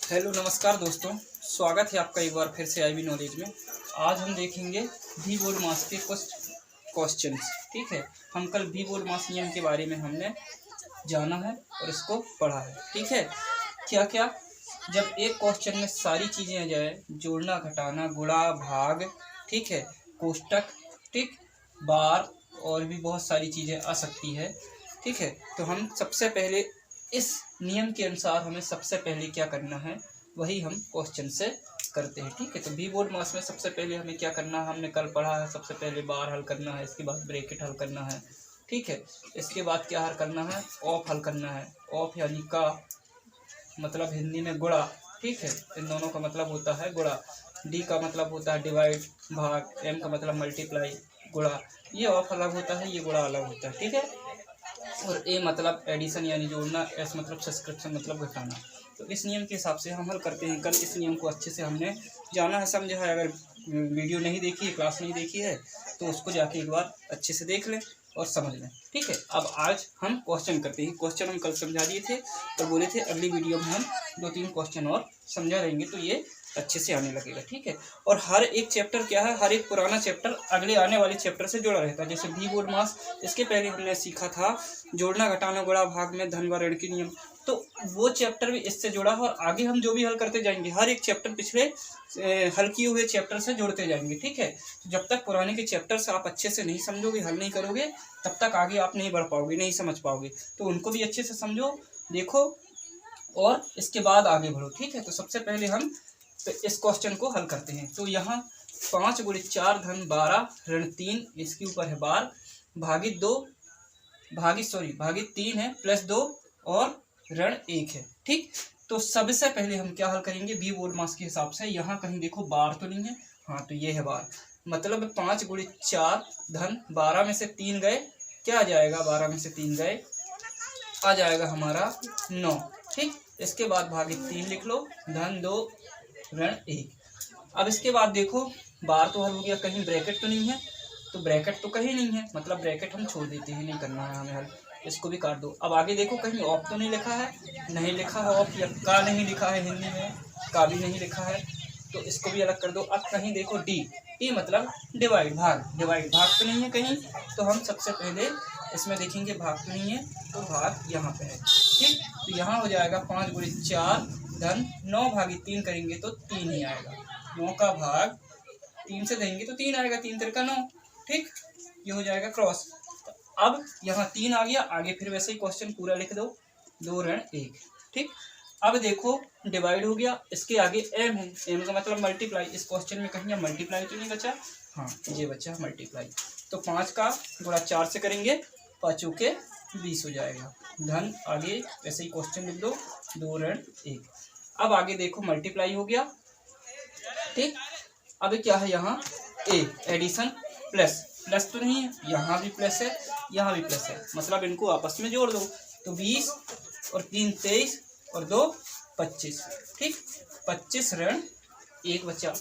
Hello नमस्कार दोस्तों, स्वागत है आपका एक बार फिर से आईबी नॉलेज में। आज हम देखेंगे भी बोर्ड मास के कुछ क्वेश्चंस। ठीक है, हम कल भी बोर्ड मास नियम के बारे में हमने जाना है और इसको पढ़ा है। ठीक है, क्या क्या जब एक क्वेश्चन में सारी चीज़ें आ जाए, जोड़ना घटाना गुणा भाग, ठीक है, कोष्टक, ठीक, बार और भी बहुत सारी चीज़ें आ सकती है। ठीक है, तो हम सबसे पहले इस नियम के अनुसार हमें सबसे पहले क्या करना है वही हम क्वेश्चन से करते हैं। ठीक है, तो भी बोर्ड मास में सबसे पहले हमें क्या करना है, हमने कल पढ़ा है। सबसे पहले बार हल करना है, इसके बाद ब्रैकेट हल करना है। ठीक है, इसके बाद क्या हल करना है, ऑफ हल करना है। ऑफ यानी का मतलब हिंदी में गुणा। ठीक है, इन दोनों का मतलब होता है गुणा। डी का मतलब होता है डिवाइड भाग, एम का मतलब मल्टीप्लाई गुणा। ये ऑफ अलग होता है, ये गुणा अलग होता है। ठीक है, और ए मतलब एडिशन यानी जोड़ना, एस मतलब सब्सक्रिप्शन मतलब घटाना। तो इस नियम के हिसाब से हम हल करते हैं। कल इस नियम को अच्छे से हमने जाना है, समझा है। अगर वीडियो नहीं देखी है, क्लास नहीं देखी है, तो उसको जाके एक बार अच्छे से देख लें और समझ लें। ठीक है, अब आज हम क्वेश्चन करते हैं। क्वेश्चन हम कल समझा दिए थे और बोले थे अगली वीडियो में हम 2-3 क्वेश्चन और समझा देंगे, तो ये अच्छे से आने लगेगा। ठीक है, और हर एक चैप्टर क्या है, हर एक पुराना चैप्टर अगले आने वाले चैप्टर से जुड़ा रहता है। जैसे भी बोर्ड मास, इसके पहले हमने सीखा था जोड़ना घटाना गुणा भाग में धन व ऋण के नियम, तो वो चैप्टर भी इससे जुड़ा है। और आगे हम जो भी हल करते जाएंगे, हर एक चैप्टर पिछले हल किए हुए चैप्टर से जोड़ते जाएंगे। ठीक है, तो जब तक पुराने के चैप्टर से आप अच्छे से नहीं समझोगे, हल नहीं करोगे, तब तक आगे आप नहीं बढ़ पाओगे, नहीं समझ पाओगे। तो उनको भी अच्छे से समझो, देखो और इसके बाद आगे बढ़ो। ठीक है, तो सबसे पहले हम तो इस क्वेश्चन को हल करते हैं। तो यहाँ 5 × 4 धन 12 ऋण 3, इसके ऊपर है बार, भागित 3 है, प्लस 2 और ऋण 1 है। ठीक, तो सबसे पहले हम क्या हल करेंगे भी बोर्ड मास के हिसाब से। यहाँ कहीं देखो बार तो नहीं है, हाँ तो ये है बार। मतलब 5 × 4 धन 12 में से 3 गए, क्या आ जाएगा, 12 में से 3 गए, आ जाएगा हमारा 9। ठीक, इसके बाद भागित 3 लिख लो, धन 2 ऋण 1। अब इसके बाद देखो बार तो हल हो गया, कहीं ब्रैकेट तो नहीं है, तो ब्रैकेट तो कहीं नहीं है, मतलब ब्रैकेट हम छोड़ देते हैं, नहीं करना है हमें हल, इसको भी काट दो। अब आगे देखो कहीं ऑफ तो नहीं लिखा है, नहीं लिखा है ऑफ, या का नहीं लिखा है, हिंदी में का भी नहीं लिखा है, तो इसको भी अलग कर दो। अब कहीं देखो डी, डी मतलब डिवाइड भाग, डिवाइड भाग तो नहीं है कहीं, तो हम सबसे पहले इसमें देखेंगे भाग तो नहीं है, तो भाग यहाँ पे है। ठीक, तो यहाँ हो जाएगा 5 × 4 धन 9 भागित 3 करेंगे तो 3 ही आएगा। 9 का भाग 3 से देंगे तो 3 आएगा, 3 3 का 9। ठीक, ये हो जाएगा क्रॉस। तो अब यहाँ 3 आ गया, आगे फिर वैसे ही क्वेश्चन पूरा लिख दो, 2 ऋण 1। ठीक, अब देखो डिवाइड हो गया, इसके आगे एम है, एम का मतलब मल्टीप्लाई। इस क्वेश्चन में कहीं मल्टीप्लाई तो नहीं बचा, हाँ ये बचा मल्टीप्लाई। तो 5 का गुणा 4 से करेंगे, 5 के 20 हो जाएगा। धन आगे वैसे ही क्वेश्चन लिख दो, 2 ऋण 1। अब आगे देखो मल्टीप्लाई हो गया। ठीक, अब क्या है यहाँ ए एडिशन, प्लस, प्लस तो नहीं है, यहाँ भी प्लस है, यहाँ भी प्लस है, मतलब इनको आपस में जोड़ दो, तो 20 और 3 23 और 2 25। ठीक, 25 ऋण 1 बचा,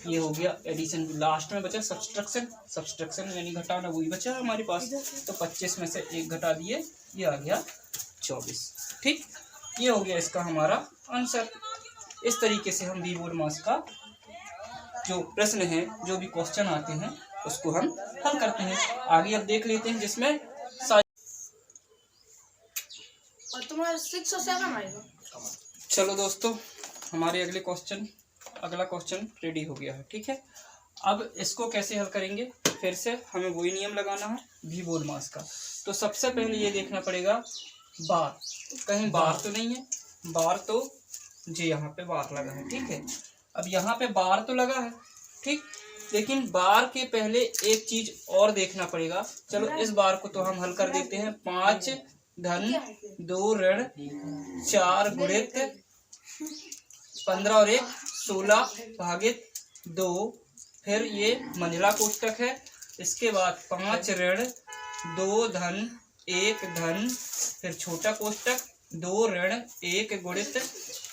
ये हो गया एडिशन। लास्ट में बचा सब्सट्रैक्शन, सब्सट्रैक्शन यानी घटाना, वही बचा हमारे पास। तो 25 में से 1 घटा दिए, ये आ गया 24। ठीक, ये हो गया इसका हमारा आंसर। इस तरीके से हम भी बोर्ड मास का जो प्रश्न है, जो भी क्वेश्चन आते हैं, उसको हम हल करते हैं। आगे अब देख लेते हैं जिसमें और तुम्हारा 6 और 7 आएगा। चलो दोस्तों, हमारे अगला क्वेश्चन रेडी हो गया है। ठीक है, अब इसको कैसे हल करेंगे, फिर से हमें वही नियम लगाना है भी बोर्ड मास का। तो सबसे पहले ये देखना पड़ेगा बार, कहीं बार तो नहीं है, बार तो जी यहाँ पे बार लगा है। ठीक है, अब यहाँ पे बार तो लगा है, ठीक, लेकिन बार के पहले एक चीज और देखना पड़ेगा। चलो इस बार को तो हम हल कर देते हैं, 5 धन 2 ऋण 4 गुणित 15 और 1 16 भागित 2, फिर ये मंझला कोष्टक है, इसके बाद 5 ऋण 2 धन 1 धन, फिर छोटा कोष्टक 2 ऋण 1 गुणित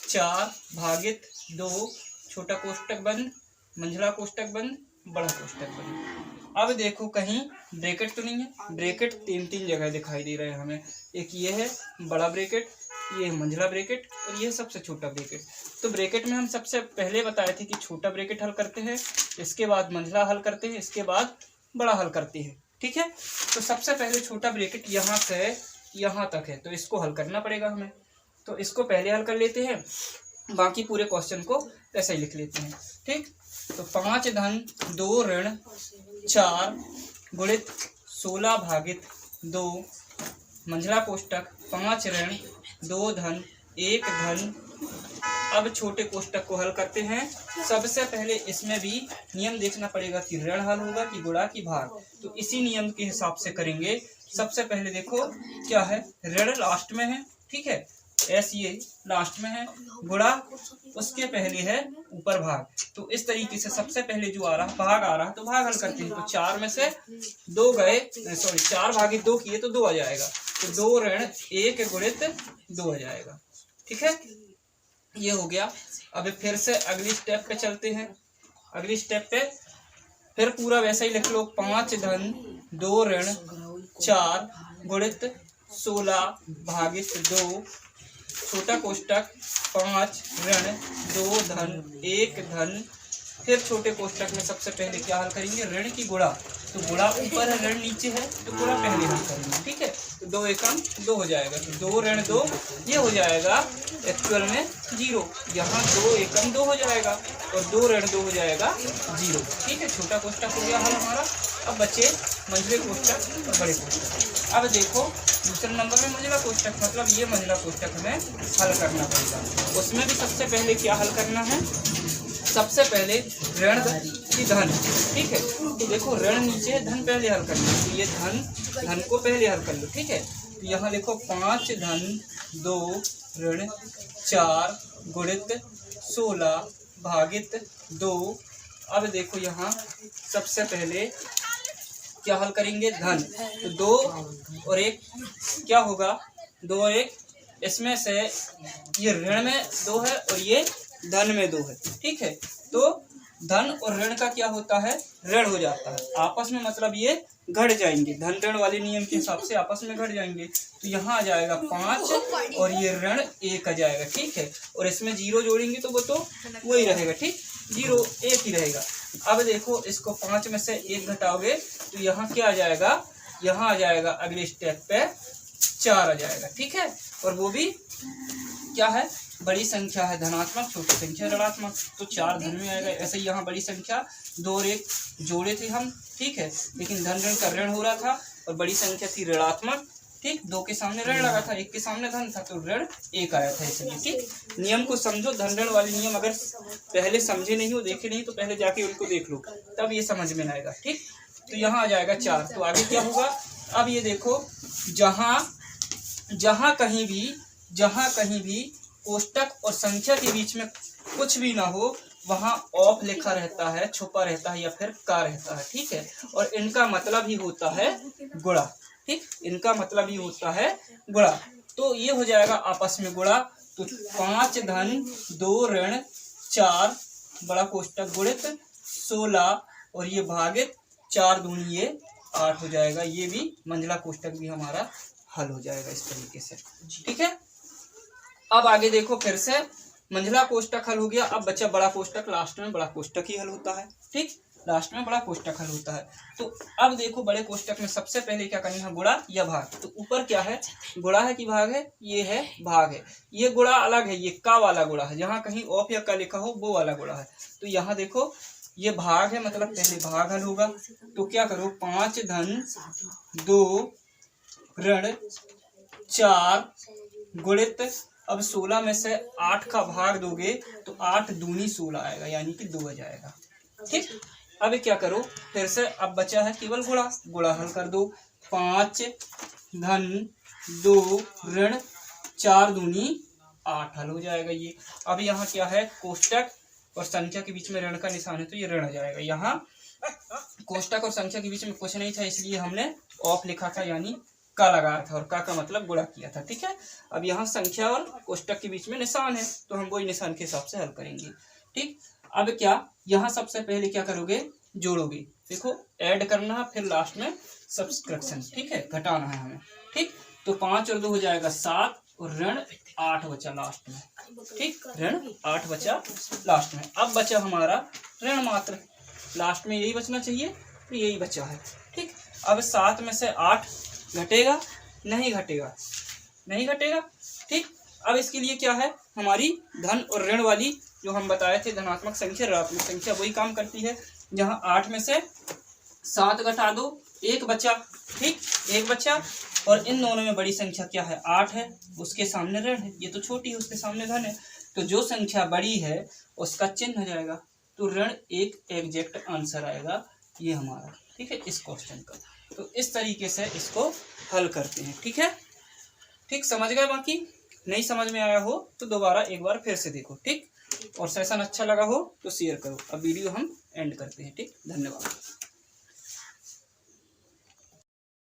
4 भागित 2, छोटा कोष्टक बंद, मंझला कोष्टक बंद, बड़ा कोष्टक बंद। अब देखो कहीं ब्रैकेट तो नहीं है, ब्रैकेट 3 जगह दिखाई दे रहे हैं हमें। एक ये है बड़ा ब्रैकेट, ये मंझला ब्रैकेट और ये सबसे छोटा ब्रैकेट। तो ब्रैकेट में हम सबसे पहले बताए थे कि छोटा ब्रैकेट हल करते हैं, इसके बाद मंझला हल करते हैं, इसके बाद बड़ा हल करते हैं। ठीक है, तो सबसे पहले छोटा ब्रैकेट यहाँ से यहाँ तक है, तो इसको हल करना पड़ेगा हमें। तो इसको पहले हल कर लेते हैं, बाकी पूरे क्वेश्चन को ऐसे ही लिख लेते हैं। ठीक, तो 5 धन 2 ऋण 4 गुणित 16 भागित 2 मंझला कोष्टक 5 ऋण 2 धन 1 धन। अब छोटे कोष्टक को हल करते हैं। सबसे पहले इसमें भी नियम देखना पड़ेगा कि ऋण हल होगा कि गुणा की भाग, तो इसी नियम के हिसाब से करेंगे। सबसे पहले देखो क्या है, ऋण लास्ट में है, ठीक है, एस ये लास्ट में है, गुणा उसके पहले है ऊपर भाग। तो इस तरीके से सबसे पहले जो आ रहा भाग आ रहा तो भाग हल करते हैं। तो 4 में से 2 गए, सॉरी 4 भागित 2 किए तो 2 आ जाएगा, तो 2 ऋण 1 गुणित 2 आ जाएगा। ठीक है, ये हो गया। अब फिर से अगली स्टेप पे चलते हैं। अगली स्टेप पे फिर पूरा वैसा ही लिख लो, 5 धन 2 ऋण 4 गुणित 16 भागित 2 छोटा कोष्टक 5 ऋण 2 धन 1 धन। फिर छोटे कोष्टक में सबसे पहले क्या हल करेंगे, ऋण की गुणा। तो गुणा ऊपर है, ऋण नीचे है, तो गुणा पहले हल करेंगे। ठीक है, तो 2 एकम 2 हो जाएगा, तो 2 ऋण 2 ये हो जाएगा एक्चुअल में 0। यहाँ 2 एकम 2 हो जाएगा और 2 ऋण 2 हो जाएगा 0। ठीक है, छोटा कोष्टक हो गया हल हमारा। अब बचे मंझले कोष्टक और बड़े कोष्टक। अब देखो दूसरे नंबर में मंझला कोष्टक, मतलब ये मंझला कोष्टक हमें हल करना पड़ेगा। उसमें भी सबसे पहले क्या हल करना है, सबसे पहले ऋण की धन। ठीक है, तो देखो ऋण नीचे है, धन पहले हल करना है, तो ये धन को पहले हल कर लो। ठीक है, तो यहाँ देखो 5 धन 2 ऋण 4 गुणित 16 भागित 2। अब देखो यहाँ सबसे पहले क्या हल करेंगे, धन। तो 2 और 1 क्या होगा, 2 और 1, इसमें से ये ऋण में 2 है और ये धन में 2 है। ठीक है, तो धन और ऋण का क्या होता है, ऋण हो जाता है आपस में, मतलब ये घट जाएंगे, धन ऋण वाले नियम के हिसाब से आपस में घट जाएंगे। तो यहाँ आ जाएगा 5 और ये ऋण 1 आ जाएगा। ठीक है, और इसमें 0 जोड़ेंगे तो वो तो वही रहेगा। ठीक, 0 1 ही रहेगा। अब देखो इसको 5 में से 1 घटाओगे तो यहाँ क्या आ जाएगा, यहाँ आ जाएगा अगले स्टेप पे 4 आ जाएगा। ठीक है, और वो भी क्या है, बड़ी संख्या है धनात्मक, छोटी संख्या ऋणात्मक, तो 4 धन में आएगा। ऐसे ही यहाँ बड़ी संख्या 2 और 1 जोड़े थे हम, ठीक है, लेकिन धन ऋण का ऋण हो रहा था और बड़ी संख्या थी ऋणात्मक। ठीक, 2 के सामने ऋण लगा था, 1 के सामने धन था, तो ऋण 1 आया था इसलिए। ठीक, नियम को समझो, धन ऋण वाले नियम अगर पहले समझे नहीं हो, देखे नहीं, तो पहले जाके उनको देख लो, तब ये समझ में आएगा। ठीक, तो यहाँ आ जाएगा 4। तो आगे क्या होगा, अब ये देखो जहाँ कहीं भी कोष्टक और संख्या के बीच में कुछ भी ना हो, वहाँ ऑफ लिखा रहता है, छुपा रहता है या फिर का रहता है। ठीक है, और इनका मतलब ही होता है गुणा। ठीक, इनका मतलब ही होता है गुणा। तो ये हो जाएगा आपस में गुणा। तो 5 धन 2 ऋण 4 बड़ा कोष्टक गुणित 16 और ये भागित 4 दूनी ये 8 हो जाएगा। ये भी मंझला कोष्टक भी हमारा हल हो जाएगा इस तरीके से। ठीक है, अब आगे देखो, फिर से मंझला कोष्टक हल हो गया। अब बचा बड़ा कोष्टक, लास्ट में बड़ा कोष्टक ही हल होता है। ठीक, लास्ट में बड़ा कोष्टक हल होता है। तो अब देखो बड़े कोष्टक में सबसे पहले क्या करना है, गुणा या भाग। तो ऊपर क्या है, गुणा है कि भाग है, ये है भाग है। ये गुणा अलग है, ये का वाला गुणा है, जहाँ कहीं ऑफ या का लिखा हो वो वाला गुणा है। तो यहाँ देखो ये भाग है, मतलब पहले भाग हल होगा। तो क्या करो, 5 धन 2 ऋण 4 गुणित, अब 16 में से 8 का भाग दोगे तो 8 दूनी 16 आएगा, यानी कि 2 आ जाएगा। ठीक, अब क्या करो, फिर से अब बचा है केवल गुणा, गुणा हल कर दो। 5 धन 2 ऋण 4 दूनी 8 हल हो जाएगा ये। अब यहाँ क्या है, कोष्टक और संख्या के बीच में ऋण का निशान है, तो ये ऋण आ जाएगा। यहाँ कोष्टक और संख्या के बीच में कुछ नहीं था, इसलिए हमने ऑफ लिखा था, यानी का लगाया था, और का मतलब गुणा किया था। ठीक है, अब यहाँ संख्या और कोष्टक के बीच में निशान है, तो हम वही निशान के हिसाब से हल करेंगे। ठीक, अब क्या, यहाँ सबसे पहले क्या करोगे, जोड़ोगे। देखो ऐड करना है, फिर लास्ट में सब्सट्रैक्शन। ठीक है, घटाना है हमें। ठीक, तो 5 और 2 हो जाएगा 7 और ऋण 8 बचा लास्ट में, ठीक, ऋण 8 बचा लास्ट में। अब बचा हमारा ऋण मात्र, लास्ट में यही बचना चाहिए, तो यही बचा है, ठीक। अब 7 में से 8 घटेगा, नहीं घटेगा, नहीं घटेगा, ठीक। अब इसके लिए क्या है, हमारी धन और ऋण वाली जो हम बताए थे धनात्मक संख्या ऋणात्मक संख्या वही काम करती है। जहाँ 8 में से 7 घटा दो, 1 बचा, ठीक, 1 बचा, और इन दोनों में बड़ी संख्या क्या है, 8 है, उसके सामने ऋण है, ये तो छोटी है, उसके सामने धन है, तो जो संख्या बड़ी है उसका चिन्ह हो जाएगा, तो ऋण 1 एग्जैक्ट आंसर आएगा ये हमारा, ठीक है, इस क्वेश्चन का। तो इस तरीके से इसको हल करते हैं, ठीक है, ठीक, समझ गए। बाकी नहीं समझ में आया हो तो दोबारा एक बार फिर से देखो, ठीक, और सेशन अच्छा लगा हो तो शेयर करो। अब वीडियो हम एंड करते हैं, ठीक, धन्यवाद।